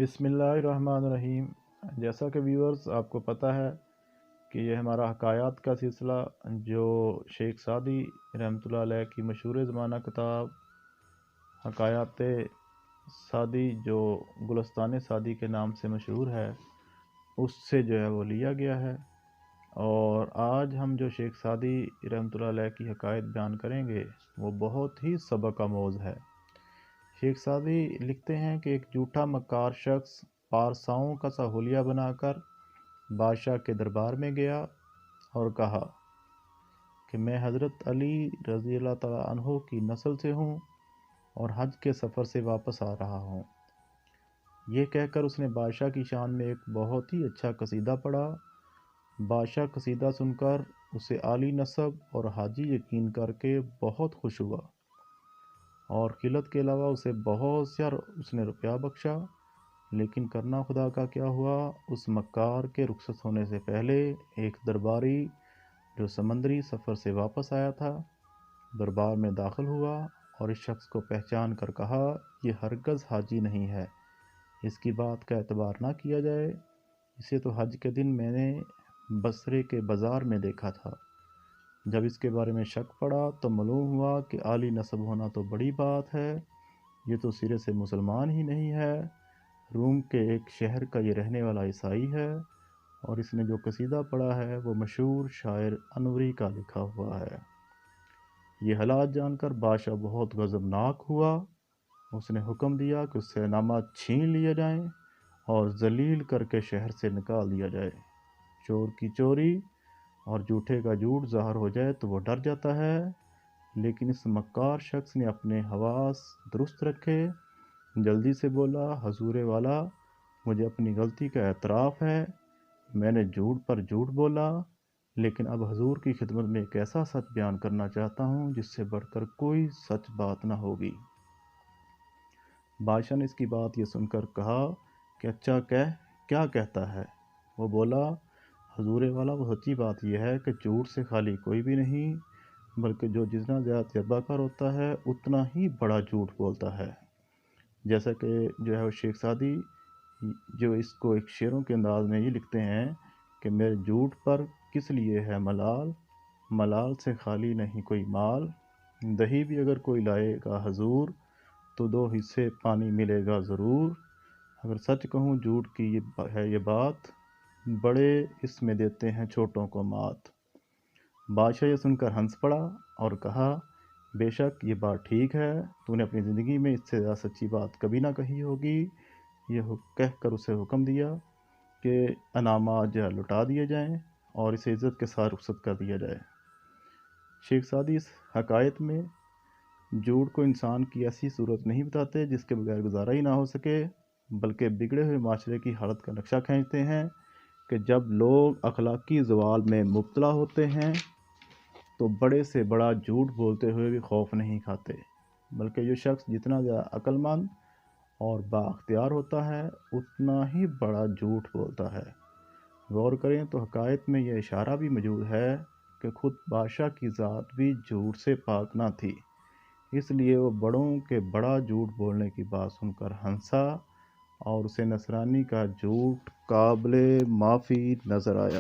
بسم اللہ الرحمن الرحیم۔ جیسا کہ ویورز آپ کو پتہ ہے کہ یہ ہمارا حکایات کا سلسلہ جو شیخ سعدی رحمۃ اللہ علیہ کی مشہور زمانہ کتاب حکایات سعدی جو گلستان سعدی کے نام سے مشہور ہے اس سے جو ہے وہ لیا گیا ہے، اور آج ہم جو شیخ سعدی رحمۃ اللہ علیہ کی حکایت بیان کریں گے وہ بہت ہی سبق آموز ہے۔ شیخ سعدی لکھتے ہیں کہ ایک جھوٹا مکار شخص پارساؤں کا سا حلیہ بنا کر بادشاہ کے دربار میں گیا اور کہا کہ میں حضرت علی رضی اللہ تعالیٰ عنہ کی نسل سے ہوں اور حج کے سفر سے واپس آ رہا ہوں۔ یہ کہہ کر اس نے بادشاہ کی شان میں ایک بہت ہی اچھا قصیدہ پڑھا۔ بادشاہ قصیدہ سن کر اسے عالی نسب اور حاجی یقین کر کے بہت خوش ہوا، اور قلت کے علاوہ اسے بہت سا اس نے روپیہ بخشا۔ لیکن کرنا خدا کا کیا ہوا، اس مکار کے رخصت ہونے سے پہلے ایک درباری جو سمندری سفر سے واپس آیا تھا دربار میں داخل ہوا اور اس شخص کو پہچان کر کہا یہ ہرگز حاجی نہیں ہے، اس کی بات کا اعتبار نہ کیا جائے، اسے تو حج کے دن میں نے بصرے کے بازار میں دیکھا تھا۔ جب اس کے بارے میں شک پڑا تو معلوم ہوا کہ عالی نسب ہونا تو بڑی بات ہے، یہ تو سرے سے مسلمان ہی نہیں ہے، روم کے ایک شہر کا یہ رہنے والا عیسائی ہے، اور اس نے جو قصیدہ پڑھا ہے وہ مشہور شاعر انوری کا لکھا ہوا ہے۔ یہ حالات جان کر بادشاہ بہت غضبناک ہوا۔ اس نے حکم دیا کہ اس سے انعامات چھین لیے جائیں اور ذلیل کر کے شہر سے نکال دیا جائے۔ چور کی چوری اور جھوٹے کا جھوٹ ظاہر ہو جائے تو وہ ڈر جاتا ہے، لیکن اس مکار شخص نے اپنے حواس درست رکھے، جلدی سے بولا حضور والا مجھے اپنی غلطی کا اعتراف ہے، میں نے جھوٹ پر جھوٹ بولا، لیکن اب حضور کی خدمت میں ایک ایسا سچ بیان کرنا چاہتا ہوں جس سے بڑھ کر کوئی سچ بات نہ ہوگی۔ بادشاہ نے اس کی بات یہ سن کر کہا کہ اچھا کیا کہتا ہے؟ وہ بولا حضور والا وہ سچی بات یہ ہے کہ جھوٹ سے خالی کوئی بھی نہیں، بلکہ جو جتنا زیادہ تجربہ کار ہوتا ہے اتنا ہی بڑا جھوٹ بولتا ہے۔ جیسا کہ جو ہے وہ شیخ سعدی جو اس کو ایک شعروں کے انداز میں یہ لکھتے ہیں کہ میرے جھوٹ پر کس لیے ہے ملال، ملال سے خالی نہیں کوئی مال، دہی بھی اگر کوئی لائے گا حضور تو 2 حصے پانی ملے گا ضرور، اگر سچ کہوں جھوٹ کی ہے یہ بات، بڑے اس میں دیتے ہیں چھوٹوں کو مات۔ بادشاہ یہ سن کر ہنس پڑا اور کہا بے شک یہ بات ٹھیک ہے، تو نے اپنی زندگی میں اس سے زیادہ سچی بات کبھی نہ کہی ہوگی۔ یہ کہہ کر اسے حکم دیا کہ انعامات جو لٹا دیے جائیں اور اسے عزت کے ساتھ رخصت کر دیا جائے۔ شیخ سعدی اس حکایت میں جھوٹ کو انسان کی ایسی صورت نہیں بتاتے جس کے بغیر گزارا ہی نہ ہو سکے، بلکہ بگڑے ہوئے معاشرے کی حالت کا نقشہ کھینچتے ہیں کہ جب لوگ اخلاقی زوال میں مبتلا ہوتے ہیں تو بڑے سے بڑا جھوٹ بولتے ہوئے بھی خوف نہیں کھاتے، بلکہ جو شخص جتنا زیادہ عقل مند اور بااختیار ہوتا ہے اتنا ہی بڑا جھوٹ بولتا ہے۔ غور کریں تو حکایت میں یہ اشارہ بھی موجود ہے کہ خود بادشاہ کی ذات بھی جھوٹ سے پاک نہ تھی، اس لیے وہ بڑوں کے بڑا جھوٹ بولنے کی بات سن کر ہنسا اور اسے نصرانی کا جھوٹ قابل معافی نظر آیا۔